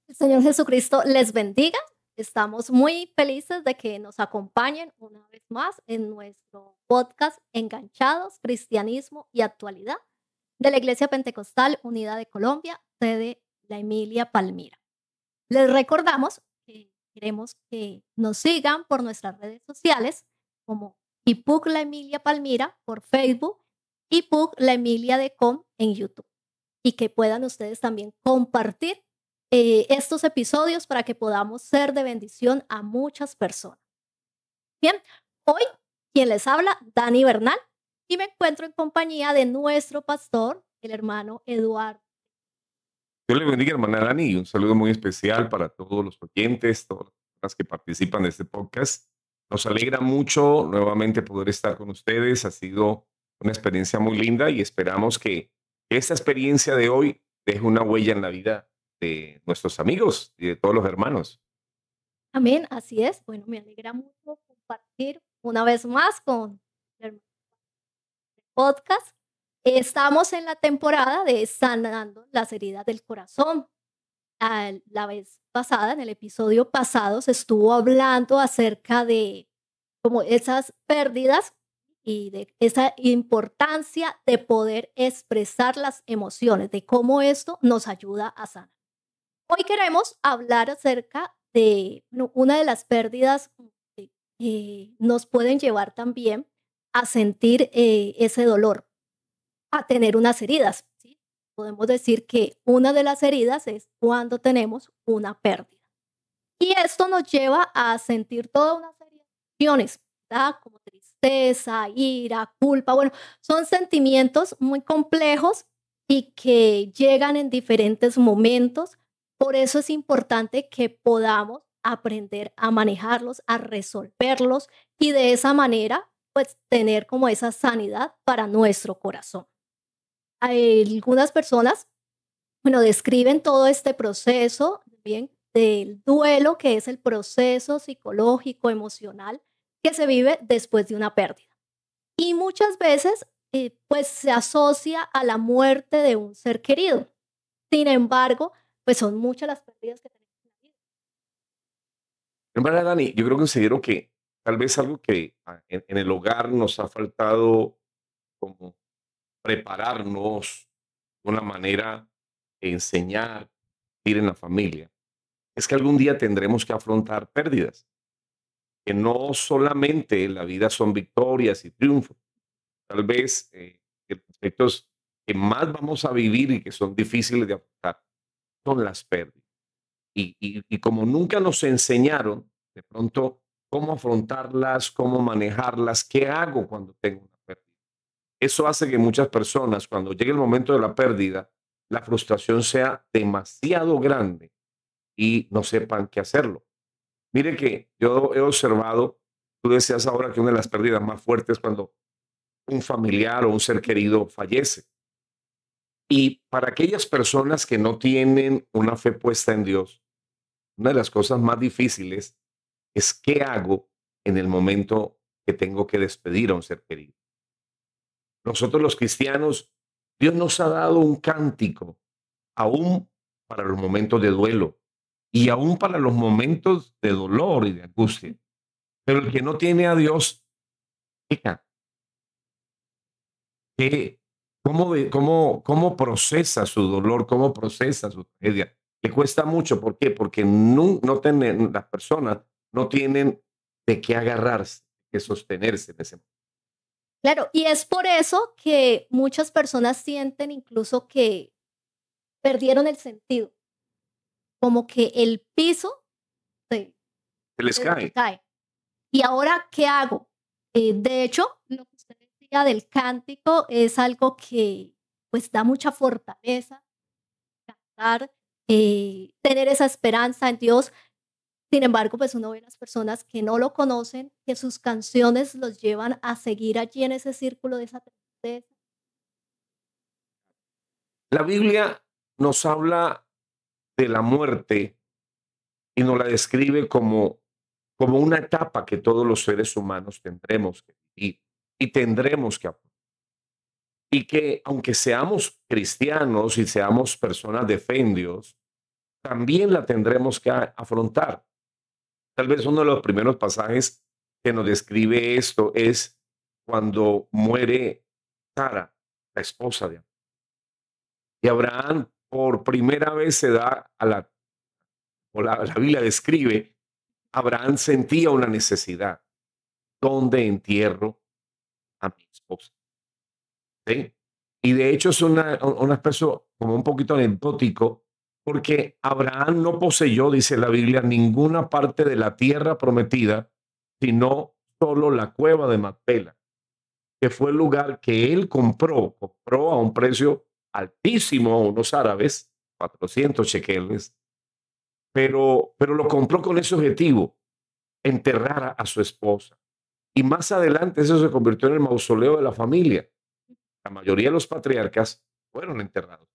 El Señor Jesucristo les bendiga. Estamos muy felices de que nos acompañen una vez más en nuestro podcast Enganchados, Cristianismo y Actualidad de la Iglesia Pentecostal Unida de Colombia, sede La Emilia Palmira. Les recordamos que queremos que nos sigan por nuestras redes sociales como IPUC La Emilia Palmira por Facebook, IPUC La Emilia de Com en YouTube, y que puedan ustedes también compartir estos episodios para que podamos ser de bendición a muchas personas. Bien, hoy quien les habla, Dani Bernal, y me encuentro en compañía de nuestro pastor, el hermano Eduardo. Dios le bendiga, hermana Dani, y un saludo muy especial para todos los oyentes, todas las personas que participan de este podcast. Nos alegra mucho nuevamente poder estar con ustedes. Ha sido una experiencia muy linda y esperamos que esta experiencia de hoy deje una huella en la vida de nuestros amigos y de todos los hermanos. Amén, así es. Bueno, me alegra mucho compartir una vez más con el hermano podcast. Estamos en la temporada de sanando las heridas del corazón. La vez pasada, en el episodio pasado, se estuvo hablando acerca de como esas pérdidas y de esa importancia de poder expresar las emociones, de cómo esto nos ayuda a sanar. Hoy queremos hablar acerca de una de las pérdidas que nos pueden llevar también a sentir ese dolor, a tener unas heridas, ¿sí? Podemos decir que una de las heridas es cuando tenemos una pérdida. Y esto nos lleva a sentir toda una serie de emociones, ¿verdad? Como tristeza, ira, culpa. Bueno, son sentimientos muy complejos y que llegan en diferentes momentos. Por eso es importante que podamos aprender a manejarlos, a resolverlos y de esa manera, pues, tener como esa sanidad para nuestro corazón. Algunas personas, bueno, describen todo este proceso, bien, del duelo, que es el proceso psicológico, emocional que se vive después de una pérdida. Y muchas veces, pues se asocia a la muerte de un ser querido. Sin embargo, pues son muchas las pérdidas que tenemos en la vida. Hermana Dani, yo creo que considero que tal vez algo que en el hogar nos ha faltado como prepararnos de una manera, enseñar, ir en la familia, es que algún día tendremos que afrontar pérdidas, que no solamente en la vida son victorias y triunfos, tal vez que los aspectos que más vamos a vivir y que son difíciles de afrontar son las pérdidas. Y como nunca nos enseñaron de pronto cómo afrontarlas, cómo manejarlas, qué hago cuando tengo una pérdida. Eso hace que muchas personas, cuando llegue el momento de la pérdida, la frustración sea demasiado grande y no sepan qué hacerlo. Mire que yo he observado, tú decías ahora que una de las pérdidas más fuertes es cuando un familiar o un ser querido fallece. Y para aquellas personas que no tienen una fe puesta en Dios, una de las cosas más difíciles es qué hago en el momento que tengo que despedir a un ser querido. Nosotros los cristianos, Dios nos ha dado un cántico, aún para los momentos de duelo y aún para los momentos de dolor y de angustia. Pero el que no tiene a Dios, fija, que cómo procesa su dolor, cómo procesa su tragedia. Le cuesta mucho, ¿por qué? Porque no tienen, las personas no tienen de qué agarrarse, de qué sostenerse en ese momento. Claro, y es por eso que muchas personas sienten incluso que perdieron el sentido, como que el piso se, Se les se les cae. cae. ¿Y ahora qué hago? De hecho, lo que usted decía del cántico es algo que pues da mucha fortaleza, cantar, tener esa esperanza en Dios. Sin embargo, pues uno ve las personas que no lo conocen, que sus canciones los llevan a seguir allí en ese círculo de esa tristeza. La Biblia nos habla de la muerte y nos la describe como una etapa que todos los seres humanos tendremos que vivir y tendremos que afrontar. Y que aunque seamos cristianos y seamos personas de fe en Dios, también la tendremos que afrontar. Tal vez uno de los primeros pasajes que nos describe esto es cuando muere Sara, la esposa de Abraham. Y Abraham por primera vez se da a la Biblia describe, Abraham sentía una necesidad. ¿Dónde entierro a mi esposa? ¿Sí? Y de hecho es un aspecto como un poquito anecdótico, porque Abraham no poseyó, dice la Biblia, ninguna parte de la tierra prometida, sino solo la cueva de Macpela, que fue el lugar que él compró a un precio altísimo a unos árabes, 400 shekeles, pero lo compró con ese objetivo, enterrar a su esposa. Y más adelante eso se convirtió en el mausoleo de la familia. La mayoría de los patriarcas fueron enterrados.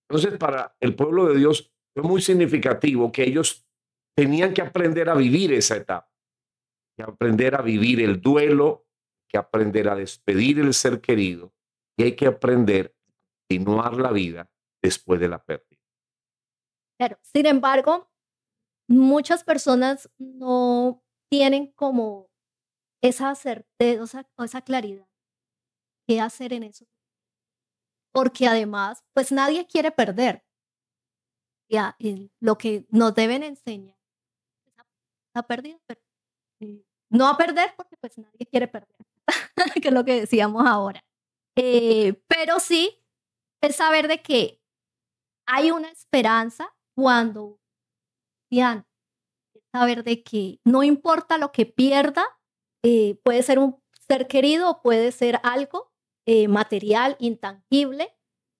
Entonces, para el pueblo de Dios fue muy significativo que ellos tenían que aprender a vivir esa etapa, que aprender a vivir el duelo, que aprender a despedir el ser querido, y hay que aprender a continuar la vida después de la pérdida. Claro. Sin embargo, muchas personas no tienen como esa certeza o esa claridad qué hacer en eso, porque además, pues nadie quiere perder. Ya, y lo que nos deben enseñar es a pérdida, pero no a perder porque pues nadie quiere perder, que es lo que decíamos ahora. Pero sí es saber de que hay una esperanza cuando ya, es saber de que no importa lo que pierda, puede ser un ser querido o puede ser algo material, intangible,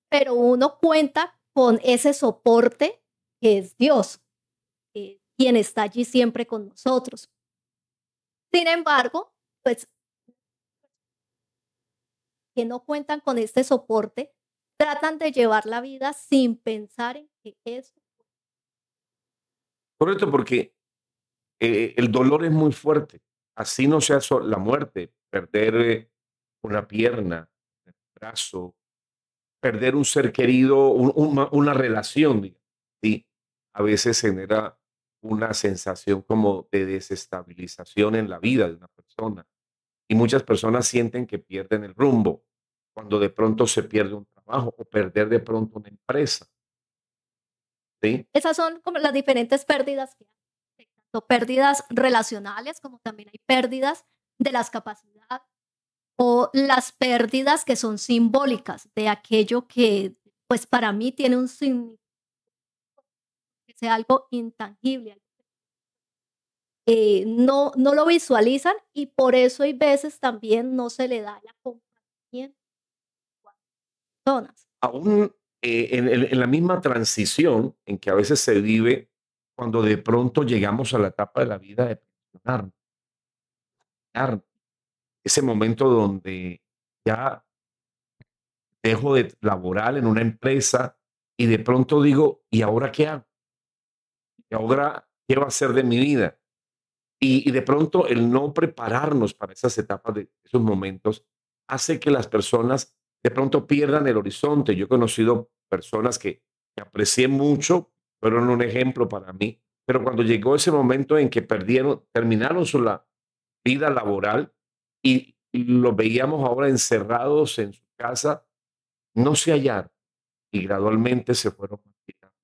pero uno cuenta con ese soporte que es Dios, quien está allí siempre con nosotros. Sin embargo, pues que no cuentan con este soporte, tratan de llevar la vida sin pensar en que eso. Correcto, porque el dolor es muy fuerte. Así no sea la muerte, perder una pierna, un brazo, perder un ser querido, una relación, digamos, ¿sí? A veces genera una sensación como de desestabilización en la vida de una persona. Y muchas personas sienten que pierden el rumbo cuando de pronto se pierde un trabajo o perder de pronto una empresa, ¿sí? Esas son como las diferentes pérdidas que hay, tanto pérdidas relacionales como también hay pérdidas de las capacidades o las pérdidas que son simbólicas de aquello que pues para mí tiene un significado, que sea algo intangible, no lo visualizan y por eso hay veces también no se le da el acompañamiento a las personas. Aún en la misma transición en que a veces se vive cuando de pronto llegamos a la etapa de la vida de pensionarnos, ese momento donde ya dejo de laborar en una empresa y de pronto digo, ¿y ahora qué hago? ¿Y ahora qué va a ser de mi vida? Y de pronto el no prepararnos para esas etapas de esos momentos hace que las personas de pronto pierdan el horizonte. Yo he conocido personas que aprecié mucho, fueron un ejemplo para mí, pero cuando llegó ese momento en que terminaron su vida laboral y los veíamos ahora encerrados en su casa, no se hallaron y gradualmente se fueron marchitando.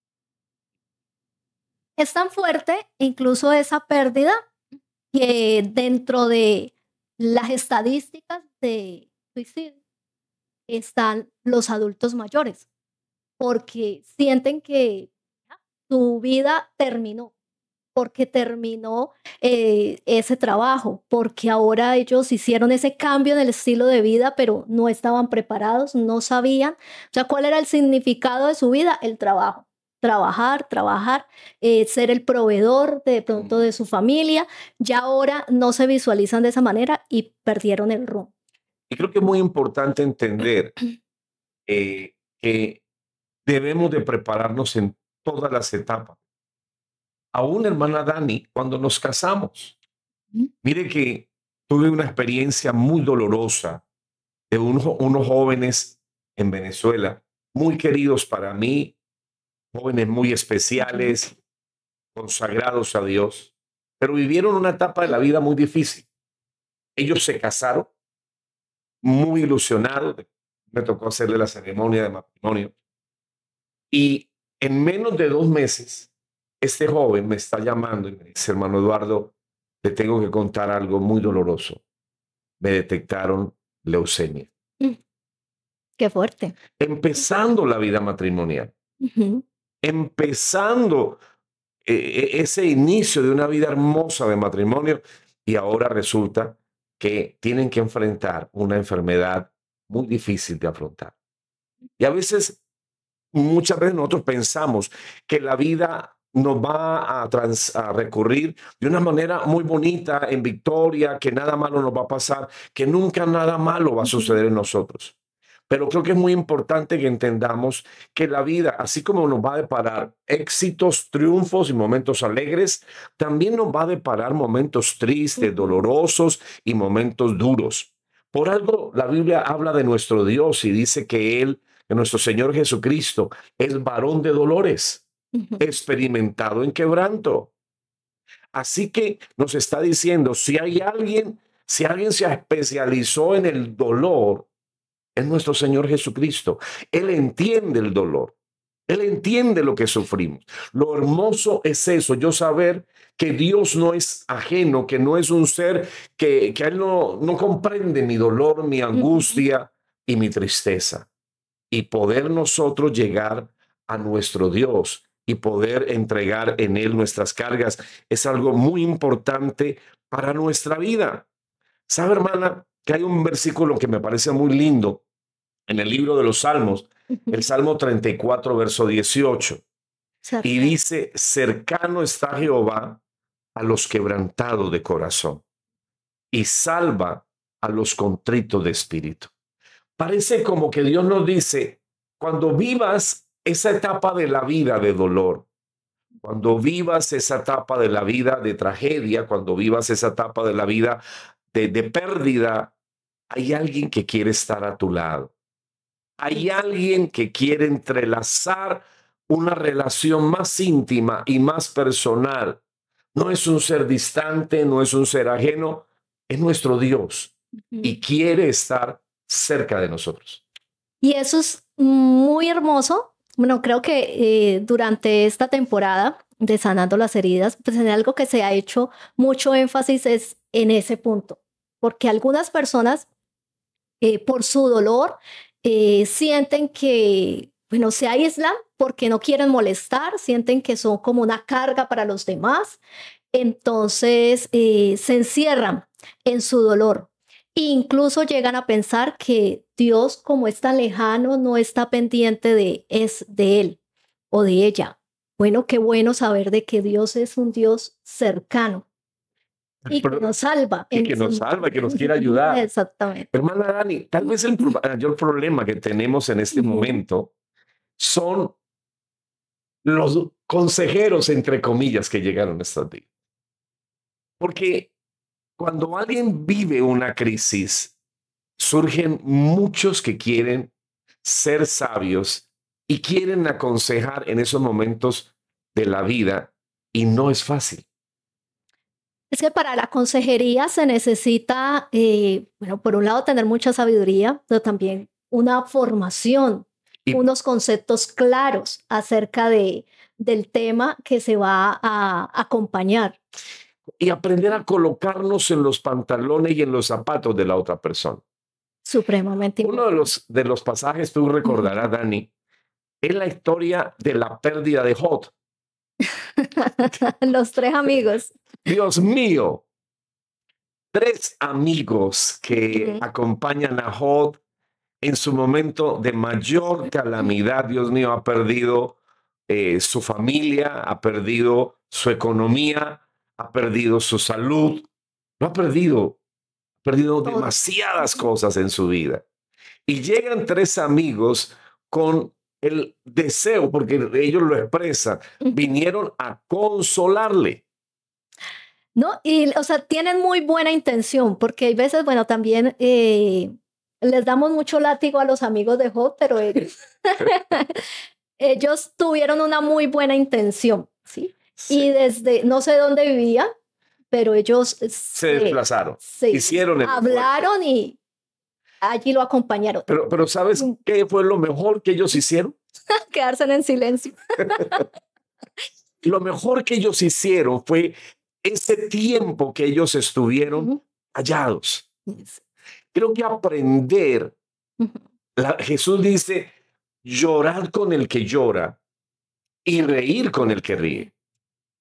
Es tan fuerte incluso esa pérdida que dentro de las estadísticas de suicidio están los adultos mayores, porque sienten que ya, su vida terminó, porque terminó ese trabajo, porque ahora ellos hicieron ese cambio en el estilo de vida, pero no estaban preparados, no sabían, o sea, cuál era el significado de su vida, el trabajo. Trabajar, trabajar, ser el proveedor de pronto de su familia, ya ahora no se visualizan de esa manera y perdieron el rumbo. Y creo que es muy importante entender que debemos de prepararnos en todas las etapas. Aún, hermana Dani, cuando nos casamos, Ujú. mire que tuve una experiencia muy dolorosa de unos jóvenes en Venezuela, muy queridos para mí, jóvenes muy Ujú. especiales, consagrados a Dios, pero vivieron una etapa de la vida muy difícil. Ellos se casaron muy ilusionados, me tocó hacerle la ceremonia de matrimonio y en menos de 2 meses, este joven me está llamando y me dice, hermano Eduardo, te tengo que contar algo muy doloroso. Me detectaron leucemia. Mm, qué fuerte. Empezando la vida matrimonial, Ujú. empezando ese inicio de una vida hermosa de matrimonio y ahora resulta que tienen que enfrentar una enfermedad muy difícil de afrontar. Y a veces, muchas veces nosotros pensamos que la vida nos va a recurrir de una manera muy bonita, en victoria, que nada malo nos va a pasar, que nunca nada malo va a Ujú. suceder en nosotros. Pero creo que es muy importante que entendamos que la vida, así como nos va a deparar éxitos, triunfos y momentos alegres, también nos va a deparar momentos tristes, Ujú. dolorosos y momentos duros. Por algo, la Biblia habla de nuestro Dios y dice que Él, que nuestro Señor Jesucristo, es varón de dolores, Ujú. experimentado en quebranto. Así que nos está diciendo, si alguien se especializó en el dolor, es nuestro Señor Jesucristo. Él entiende el dolor. Él entiende lo que sufrimos. Lo hermoso es eso, yo saber que Dios no es ajeno, que no es un ser que Él no comprende mi dolor, mi Ujú. angustia y mi tristeza. Y poder nosotros llegar a nuestro Dios y poder entregar en Él nuestras cargas es algo muy importante para nuestra vida. ¿Sabe, hermana, que hay un versículo que me parece muy lindo en el libro de los Salmos, el Ujú. Salmo 34, verso 18, y Cercano. dice, cercano está Jehová a los quebrantados de corazón y salva a los contritos de espíritu. Parece como que Dios nos dice, cuando vivas esa etapa de la vida de dolor, cuando vivas esa etapa de la vida de tragedia, cuando vivas esa etapa de la vida de pérdida, hay alguien que quiere estar a tu lado. Hay alguien que quiere entrelazar una relación más íntima y más personal. No es un ser distante, no es un ser ajeno, es nuestro Dios Ujú. y quiere estar cerca de nosotros. Y eso es muy hermoso. Bueno, creo que durante esta temporada de Sanando las Heridas, pues en algo que se ha hecho mucho énfasis es en ese punto, porque algunas personas por su dolor sienten que, bueno, se aíslan porque no quieren molestar, sienten que son como una carga para los demás, entonces se encierran en su dolor. Incluso llegan a pensar que Dios, como es tan lejano, no está pendiente de él o de ella. Bueno, qué bueno saber de que Dios es un Dios cercano y que Pero- nos salva y en que esos nos salva, que nos quiere momentos. ayudar. Exactamente. Hermana Dani, tal vez el mayor problema que tenemos en este Ujú. momento son los consejeros, entre comillas, que llegaron a estos días. Porque cuando alguien vive una crisis, surgen muchos que quieren ser sabios y quieren aconsejar en esos momentos de la vida y no es fácil. Es que para la consejería se necesita, bueno, por un lado tener mucha sabiduría, pero también una formación, Y, unos conceptos claros acerca del tema que se va a acompañar. y aprender a colocarnos en los pantalones y en los zapatos de la otra persona. Supremamente Uno de importante. los pasajes, tú Ujú. recordarás, Dani, es la historia de la pérdida de Jod. Los tres amigos. Dios mío, tres amigos que Ujú. acompañan a Jod en su momento de mayor calamidad. Dios mío, ha perdido su familia, ha perdido su economía, ha perdido su salud, lo ha perdido Todo. demasiadas Ujú. cosas en su vida. Y llegan tres amigos con el deseo, porque ellos lo expresan, Ujú. vinieron a consolarle. ¿No? Y, o sea, tienen muy buena intención, porque hay veces, bueno, también les damos mucho látigo a los amigos de Job, pero ellos tuvieron una muy buena intención, ¿sí? Y Sí. desde, no sé dónde vivían, pero ellos Se desplazaron, se hicieron el esfuerzo. hablaron y allí lo acompañaron. Pero ¿sabes qué fue lo mejor que ellos hicieron? Quedarse en silencio. Lo mejor que ellos hicieron fue ese tiempo que ellos estuvieron Ujú. callados. Yes. Creo que aprender, Ujú. Jesús dice, llorad con el que llora y reír con el que ríe.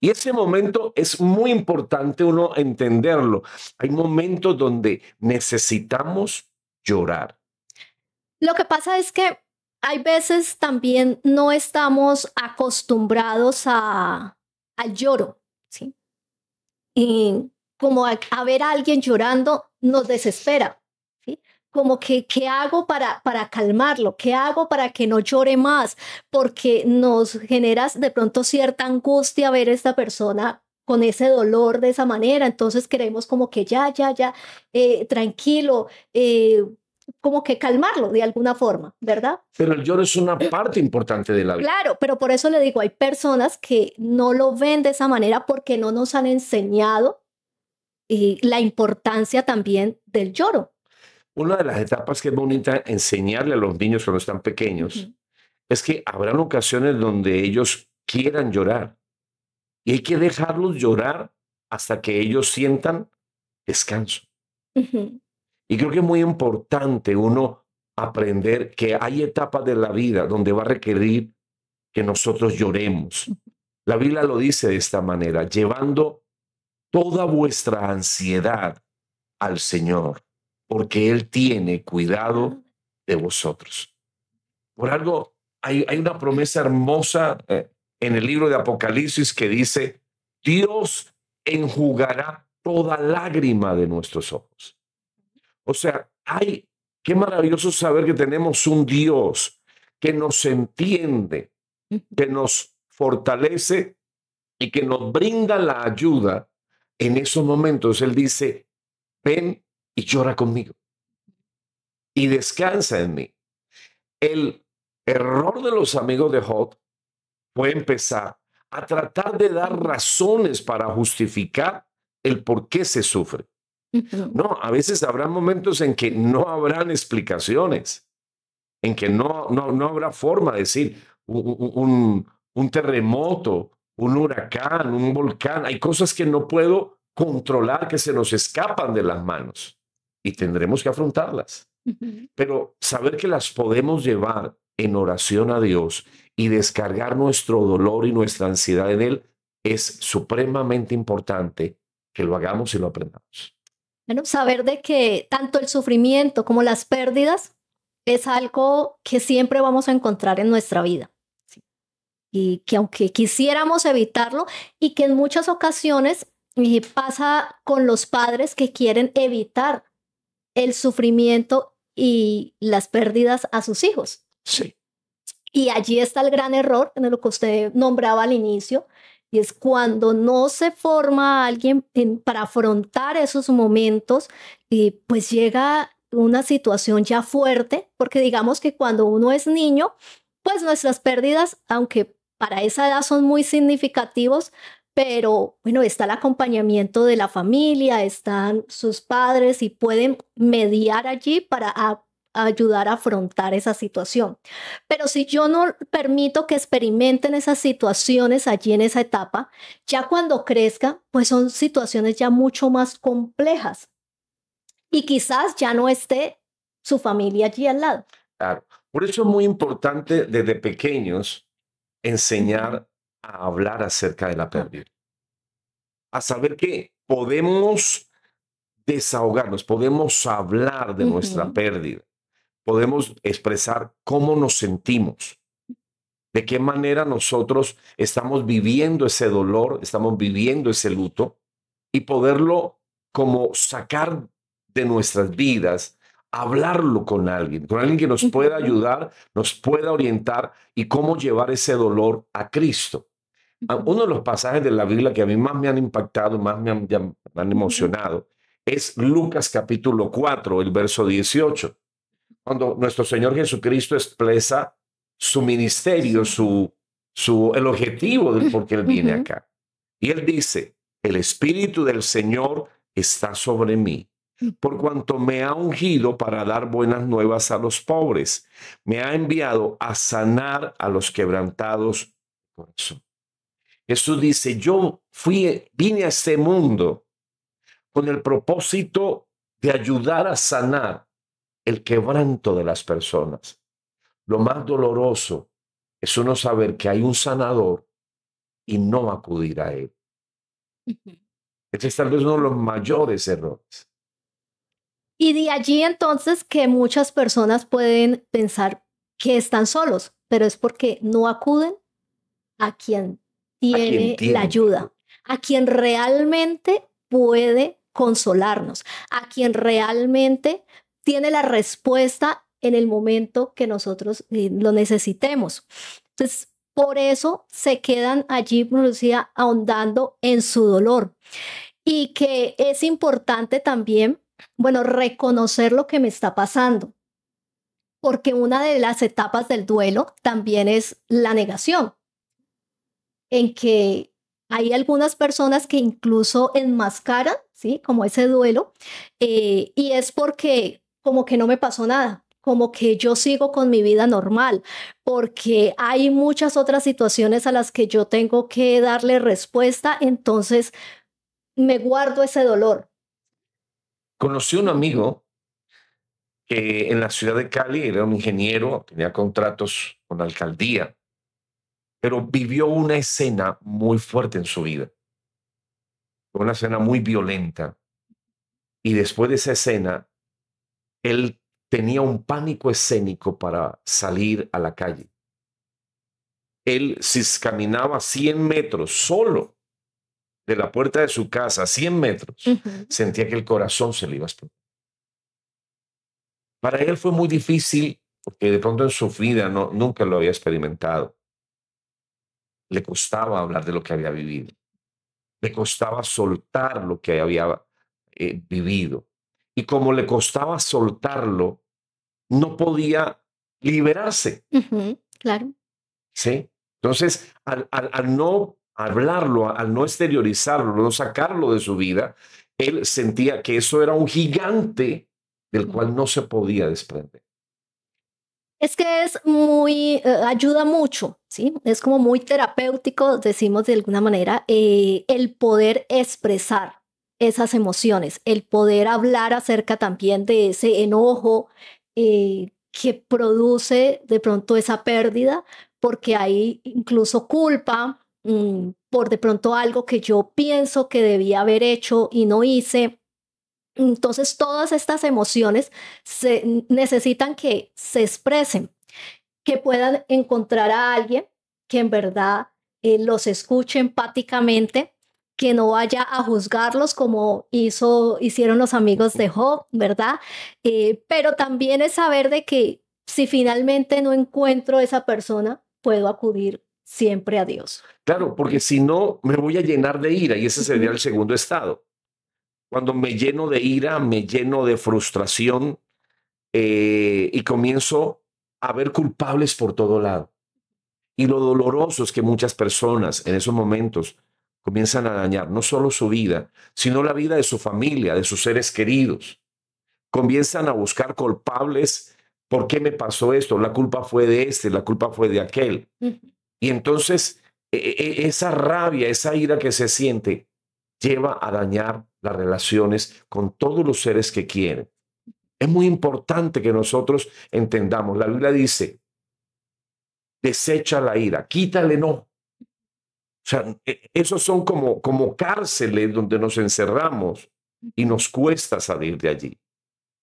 Y ese momento es muy importante uno entenderlo. Hay momentos donde necesitamos llorar. Lo que pasa es que hay veces también no estamos acostumbrados al lloro, ¿sí? Y como a ver a alguien llorando nos desespera, ¿sí? Como que, ¿qué hago para calmarlo? ¿Qué hago para que no llore más? Porque nos genera de pronto cierta angustia ver a esta persona con ese dolor de esa manera. Entonces queremos como que ya, tranquilo, como que calmarlo de alguna forma, ¿verdad? Pero el lloro es una parte importante de la vida. Claro, pero por eso le digo, hay personas que no lo ven de esa manera porque no nos han enseñado la importancia también del lloro. Una de las etapas que es bonita enseñarle a los niños cuando están pequeños Ujú, es que habrán ocasiones donde ellos quieran llorar y hay que dejarlos llorar hasta que ellos sientan descanso. ujú, Y creo que es muy importante uno aprender que hay etapas de la vida donde va a requerir que nosotros lloremos. La Biblia lo dice de esta manera, llevando toda vuestra ansiedad al Señor, porque Él tiene cuidado de vosotros. Por algo, hay una promesa hermosa en el libro de Apocalipsis que dice, Dios enjugará toda lágrima de nuestros ojos. O sea, qué maravilloso saber que tenemos un Dios que nos entiende, ujú, que nos fortalece y que nos brinda la ayuda en esos momentos. Él dice, ven y llora conmigo y descansa en mí. El error de los amigos de Job fue empezar a tratar de dar razones para justificar el por qué se sufre. ujú. No, a veces habrá momentos en que no habrán explicaciones, en que no habrá forma de decir un terremoto, un huracán, un volcán. Hay cosas que no puedo controlar, que se nos escapan de las manos y tendremos que afrontarlas. Ujú. Pero saber que las podemos llevar en oración a Dios y descargar nuestro dolor y nuestra ansiedad en Él es supremamente importante que lo hagamos y lo aprendamos. Bueno, saber de que tanto el sufrimiento como las pérdidas es algo que siempre vamos a encontrar en nuestra vida. ¿Sí? Y que aunque quisiéramos evitarlo y que en muchas ocasiones pasa con los padres que quieren evitar el sufrimiento y las pérdidas a sus hijos. Sí, Y allí está el gran error en lo que usted nombraba al inicio, y es cuando no se forma alguien para afrontar esos momentos, y pues llega una situación ya fuerte, porque digamos que cuando uno es niño, pues nuestras pérdidas, aunque para esa edad son muy significativos, pero bueno, está el acompañamiento de la familia, están sus padres y pueden mediar allí para ayudar a afrontar esa situación. Pero si yo no permito que experimenten esas situaciones allí en esa etapa, ya cuando crezca, pues son situaciones ya mucho más complejas y quizás ya no esté su familia allí al lado. claro. Por eso es muy importante desde pequeños Ujú. enseñar a hablar acerca de la Ah, pérdida, a saber que podemos desahogarnos, podemos hablar de nuestra ujú, pérdida, podemos expresar cómo nos sentimos, de qué manera nosotros estamos viviendo ese dolor, estamos viviendo ese luto y poderlo como sacar de nuestras vidas, hablarlo con alguien que nos pueda ujú, ayudar, nos pueda orientar y cómo llevar ese dolor a Cristo. ujú, Uno de los pasajes de la Biblia que a mí más me han impactado, más me han ujú. emocionado, es Lucas capítulo 4, el verso 18. cuando nuestro Señor Jesucristo expresa su ministerio, el objetivo del por qué Él viene Ujú. acá. Y Él dice, el Espíritu del Señor está sobre mí, por cuanto me ha ungido para dar buenas nuevas a los pobres. Me ha enviado a sanar a los quebrantados de corazón. Jesús dice, vine a este mundo con el propósito de ayudar a sanar el quebranto de las personas. Lo más doloroso es uno saber que hay un sanador y no acudir a él. Ujú. Este es tal vez uno de los mayores errores. Y de allí entonces que muchas personas pueden pensar que están solos, pero es porque no acuden a quien A quien tiene la tienen que ayuda, acudir. a quien realmente puede consolarnos, a quien realmente tiene la respuesta en el momento que nosotros lo necesitemos. Entonces, por eso se quedan allí, como decía, ahondando en su dolor. Y que es importante también, bueno, reconocer lo que me está pasando, porque una de las etapas del duelo también es la negación, en que hay algunas personas que incluso enmascaran, ¿sí? Como ese duelo, y es porque como que no me pasó nada, como que yo sigo con mi vida normal, porque hay muchas otras situaciones a las que yo tengo que darle respuesta, entonces me guardo ese dolor. Conocí un amigo que en la ciudad de Cali era un ingeniero, tenía contratos con la alcaldía, pero vivió una escena muy fuerte en su vida, una escena muy violenta. Y después de esa escena, él tenía un pánico escénico para salir a la calle. Él, si caminaba 100 metros solo de la puerta de su casa, 100 metros, Ujú. sentía que el corazón se le iba a explotar. Para él fue muy difícil porque de pronto en su vida nunca lo había experimentado. Le costaba hablar de lo que había vivido. Le costaba soltar lo que había vivido. Y como le costaba soltarlo, no podía liberarse, Ujú, claro. ¿sí? Entonces, al no hablarlo, al no exteriorizarlo, no sacarlo de su vida, él sentía que eso era un gigante del Ujú. cual no se podía desprender. Es que es muy, ayuda mucho, ¿sí? Es como muy terapéutico, decimos de alguna manera, el poder expresar esas emociones, el poder hablar acerca también de ese enojo que produce de pronto esa pérdida, porque hay incluso culpa por de pronto algo que yo pienso que debía haber hecho y no hice. Entonces, todas estas emociones necesitan que se expresen, que puedan encontrar a alguien que en verdad los escuche empáticamente, que no vaya a juzgarlos como hicieron los amigos de Job, ¿verdad? Pero también es saber de que si finalmente no encuentro esa persona, puedo acudir siempre a Dios. Claro, porque si no, me voy a llenar de ira y ese sería Ujú. el segundo estado. Cuando me lleno de ira, me lleno de frustración y comienzo a ver culpables por todo lado. Y lo doloroso es que muchas personas en esos momentos comienzan a dañar no solo su vida, sino la vida de su familia, de sus seres queridos. Comienzan a buscar culpables. ¿Por qué me pasó esto? La culpa fue de este, la culpa fue de aquel. Ujú. Y entonces esa rabia, esa ira que se siente, lleva a dañar las relaciones con todos los seres que quieren. Es muy importante que nosotros entendamos. La Biblia dice, desecha la ira, quítale no. O sea, esos son como cárceles donde nos encerramos y Ujú. nos cuesta salir de allí.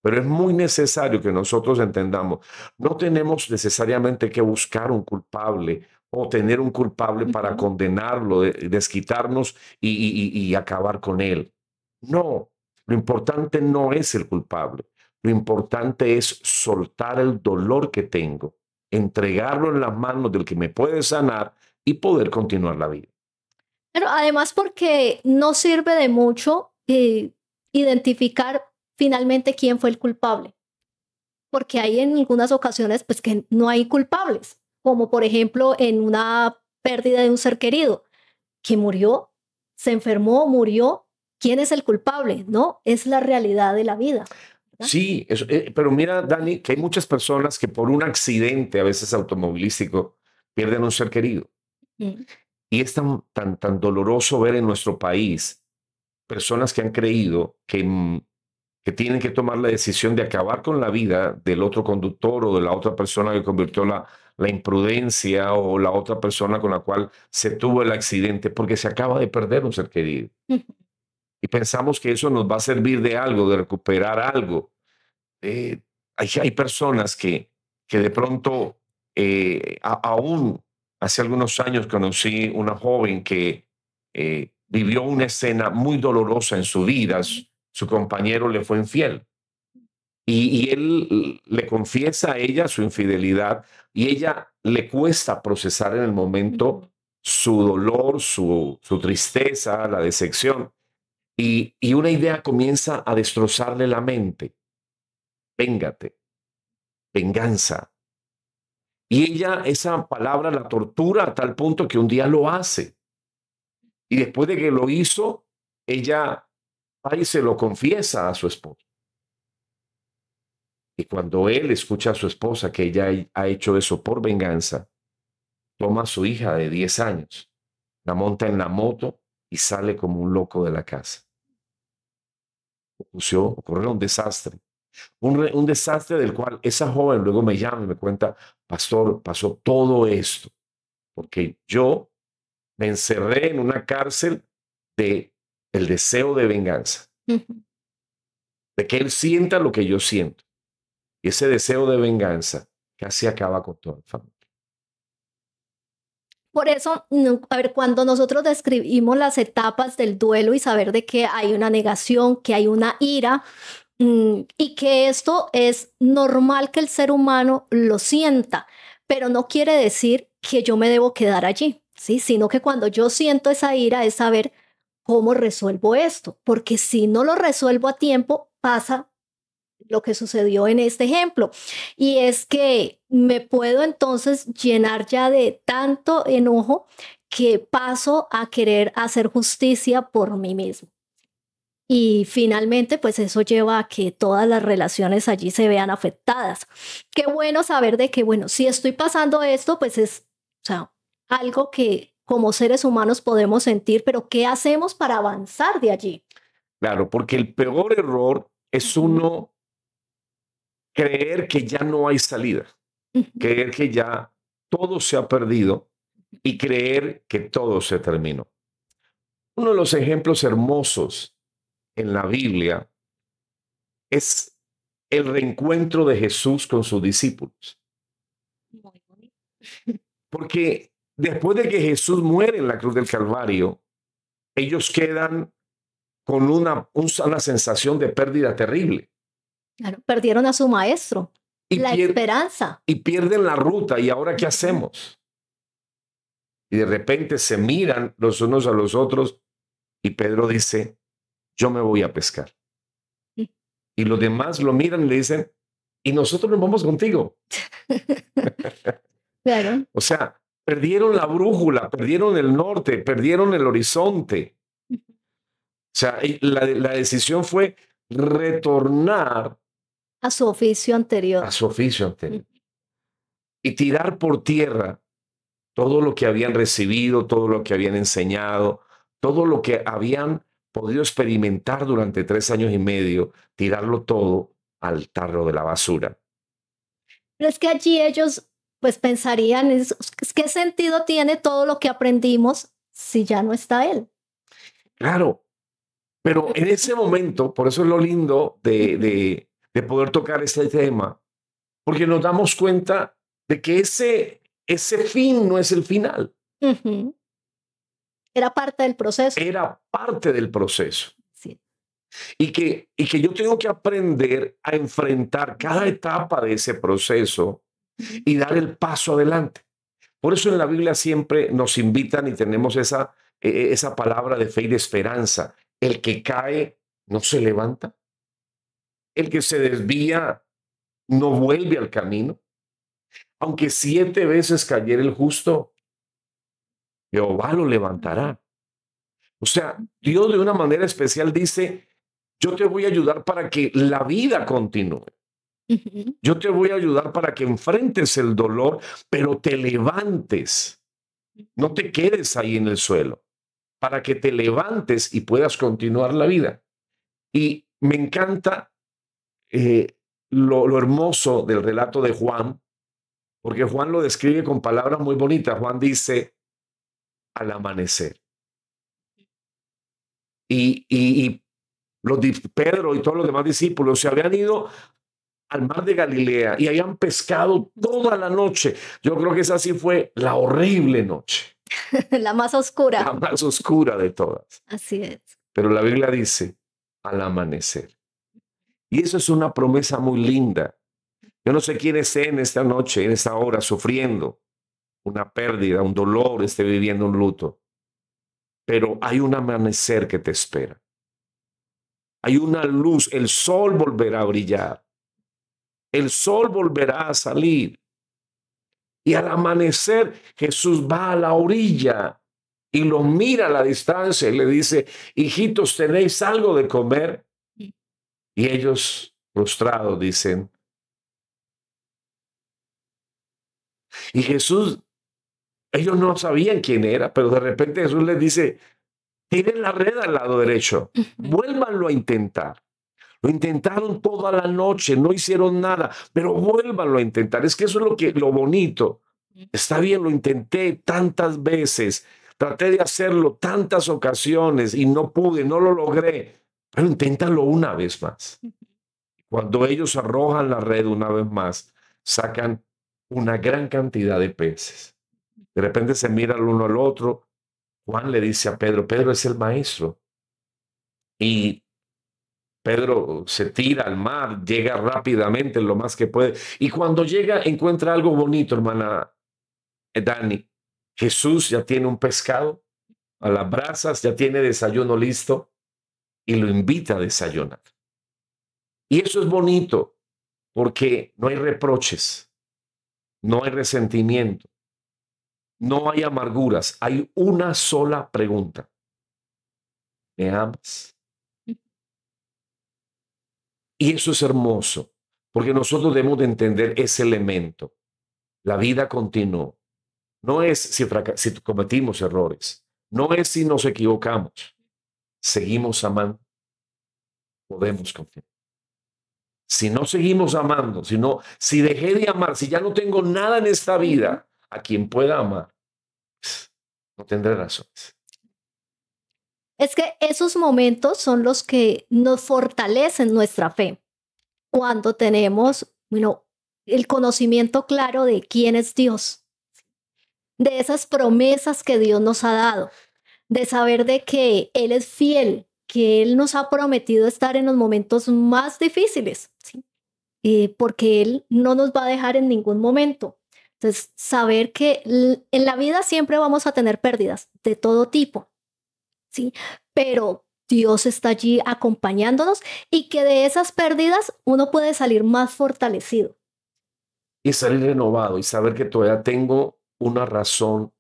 Pero es muy necesario que nosotros entendamos, no tenemos necesariamente que buscar un culpable o tener un culpable para Ujú. condenarlo, desquitarnos y acabar con él. No, lo importante no es el culpable. Lo importante es soltar el dolor que tengo, entregarlo en las manos del que me puede sanar y poder continuar la vida. Pero además porque no sirve de mucho identificar finalmente quién fue el culpable. porque hay en algunas ocasiones pues que no hay culpables, como por ejemplo en una pérdida de un ser querido que murió, se enfermó, murió. ¿Quién es el culpable? No, es la realidad de la vida, ¿verdad? Sí, pero mira, Dani, que hay muchas personas que por un accidente, a veces automovilístico, pierden un ser querido. Mm, Y es tan doloroso ver en nuestro país personas que han creído que tienen que tomar la decisión de acabar con la vida del otro conductor o de la otra persona que convirtió la imprudencia o la otra persona con la cual se tuvo el accidente porque se acaba de perder un ser querido. mm, Y pensamos que eso nos va a servir de algo, de recuperar algo. Hay personas que de pronto, aún hace algunos años conocí una joven que vivió una escena muy dolorosa en su vida. Su compañero le fue infiel y él le confiesa a ella su infidelidad y ella le cuesta procesar en el momento su dolor, su tristeza, la decepción. Y una idea comienza a destrozarle la mente. Véngate, venganza. Y ella esa palabra la tortura a tal punto que un día lo hace. Y después de que lo hizo, ella va y se lo confiesa a su esposo. Y cuando él escucha a su esposa que ella ha hecho eso por venganza, toma a su hija de 10 años, la monta en la moto y sale como un loco de la casa. Ocurrió un desastre. Un desastre del cual esa joven luego me llama y me cuenta, pastor, pasó todo esto, porque yo me encerré en una cárcel de el deseo de venganza, ujú. de que él sienta lo que yo siento. Y ese deseo de venganza casi acaba con toda la familia. Por eso, a ver, cuando nosotros describimos las etapas del duelo y saber de que hay una negación, que hay una ira, y que esto es normal que el ser humano lo sienta, pero no quiere decir que yo me debo quedar allí, ¿sí? Sino que cuando yo siento esa ira es saber cómo resuelvo esto, porque si no lo resuelvo a tiempo, pasa lo que sucedió en este ejemplo. Y es que me puedo entonces llenar ya de tanto enojo que paso a querer hacer justicia por mí mismo. Y finalmente, pues eso lleva a que todas las relaciones allí se vean afectadas. Qué bueno saber de que, bueno, si estoy pasando esto, pues es, o sea, algo que como seres humanos podemos sentir, pero ¿qué hacemos para avanzar de allí? Claro, porque el peor error es Ujú, uno creer que ya no hay salida, ujú. creer que ya todo se ha perdido y creer que todo se terminó. Uno de los ejemplos hermosos en la Biblia es el reencuentro de Jesús con sus discípulos. Muy bonito. Porque después de que Jesús muere en la cruz del Calvario, ellos quedan con una sensación de pérdida terrible Claro, perdieron a su maestro, y, la esperanza. y pierden la ruta. ¿Y ahora qué Ujú. hacemos? Y de repente se miran los unos a los otros y Pedro dice, yo me voy a pescar. Y los demás lo miran y le dicen, y nosotros nos vamos contigo. Claro. O sea, perdieron la brújula, perdieron el norte, perdieron el horizonte. O sea, y la decisión fue retornar A su oficio a anterior. su oficio Mm. anterior y tirar por tierra todo lo que habían recibido, todo lo que habían enseñado, todo lo que habían podido experimentar durante 3 años y medio, tirarlo todo al tarro de la basura. Pero es que allí ellos pues pensarían, ¿qué sentido tiene todo lo que aprendimos si ya no está él? Claro, pero en ese momento, por eso es lo lindo Ujú, de poder tocar este tema, porque nos damos cuenta de que ese fin no es el final, ujú. Era parte del proceso. era parte del proceso. Sí. Y que yo tengo que aprender a enfrentar cada etapa de ese proceso Ujú. y dar el paso adelante. Por eso en la Biblia siempre nos invitan y tenemos esa palabra de fe y de esperanza. El que cae no se levanta. El que se desvía no vuelve al camino. Aunque 7 veces cayera el justo, Jehová lo levantará. O sea, Dios de una manera especial dice, yo te voy a ayudar para que la vida continúe. Ujú. Yo te voy a ayudar para que enfrentes el dolor, pero te levantes. No te quedes ahí en el suelo, para que te levantes y puedas continuar la vida. Y me encanta lo hermoso del relato de Juan, porque Juan lo describe con palabras muy bonitas. Juan dice, al amanecer. Y Pedro y todos los demás discípulos se habían ido al mar de Galilea y habían pescado toda la noche. Yo creo que esa sí fue la horrible noche, La más la oscura. más oscura de todas. Así es. Pero la Biblia dice, al amanecer. Y eso es una promesa muy linda. Yo no sé quién esté en esta noche, en esta hora, sufriendo una pérdida, un dolor, esté viviendo un luto. Pero hay un amanecer que te espera. Hay una luz, el sol volverá a brillar. El sol volverá a salir. Y al amanecer Jesús va a la orilla y los mira a la distancia y le dice, hijitos, ¿tenéis algo de comer? Y ellos, frustrados, dicen, y Jesús, ellos no sabían quién era, pero de repente Jesús les dice, tienen la red al lado derecho, Ujú. vuélvanlo a intentar. Lo intentaron toda la noche, no hicieron nada, pero vuélvanlo a intentar. Es que eso es lo bonito. Está bien, lo intenté tantas veces, traté de hacerlo tantas ocasiones y no pude, no lo logré, pero inténtalo una vez más. Cuando ellos arrojan la red una vez más, sacan una gran cantidad de peces. De repente se miran el uno al otro. Juan le dice a Pedro, Pedro es el maestro. Y Pedro se tira al mar, llega rápidamente lo más que puede. Y cuando llega, encuentra algo bonito, hermana Dani. Jesús ya tiene un pescado a las brasas, ya tiene desayuno listo y lo invita a desayunar. Y eso es bonito porque no hay reproches, no hay resentimiento, no hay amarguras. Hay una sola pregunta. ¿Me amas? Y eso es hermoso porque nosotros debemos de entender ese elemento. La vida continúa. No es si cometimos errores, no es si nos equivocamos. Seguimos amando, podemos confiar. Si no seguimos amando, si dejé de amar, si ya no tengo nada en esta vida a quien pueda amar, no tendré razones. Es que esos momentos son los que nos fortalecen nuestra fe. Cuando tenemos, el conocimiento claro de quién es Dios, de esas promesas que Dios nos ha dado, de saber de que Él es fiel, que Él nos ha prometido estar en los momentos más difíciles, ¿sí? Porque Él no nos va a dejar en ningún momento. Entonces, saber que en la vida siempre vamos a tener pérdidas de todo tipo, ¿sí? Pero Dios está allí acompañándonos y que de esas pérdidas uno puede salir más fortalecido. Y salir renovado y saber que todavía tengo una razón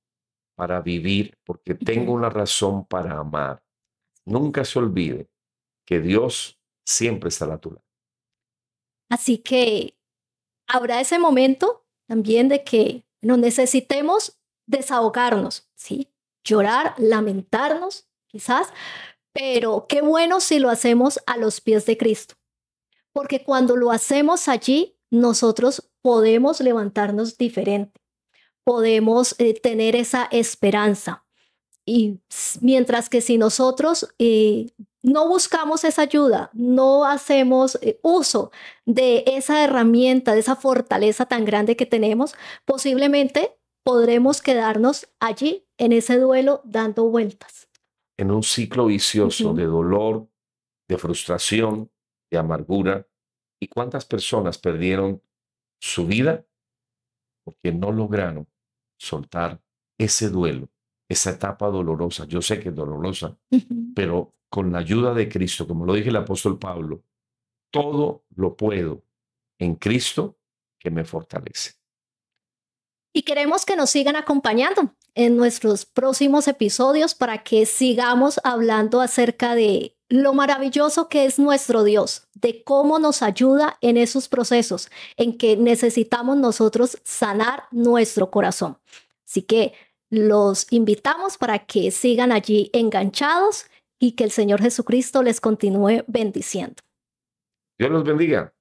para vivir, porque tengo Ujú. una razón para amar. Nunca se olvide que Dios siempre está a tu lado. Así que habrá ese momento también de que nos necesitemos desahogarnos, ¿sí? Llorar, lamentarnos, quizás, pero qué bueno si lo hacemos a los pies de Cristo, porque cuando lo hacemos allí, nosotros podemos levantarnos diferente, podemos tener esa esperanza. Y mientras que si nosotros no buscamos esa ayuda, no hacemos uso de esa herramienta, de esa fortaleza tan grande que tenemos, posiblemente podremos quedarnos allí en ese duelo dando vueltas. En un ciclo vicioso Ujú. de dolor, de frustración, de amargura. ¿Y cuántas personas perdieron su vida porque no lograron soltar ese duelo, esa etapa dolorosa? Yo sé que es dolorosa, Ujú. pero con la ayuda de Cristo, como lo dije el apóstol Pablo, todo lo puedo en Cristo que me fortalece. Y queremos que nos sigan acompañando en nuestros próximos episodios para que sigamos hablando acerca de lo maravilloso que es nuestro Dios, de cómo nos ayuda en esos procesos en que necesitamos nosotros sanar nuestro corazón. Así que los invitamos para que sigan allí enganchados y que el Señor Jesucristo les continúe bendiciendo. Dios los bendiga.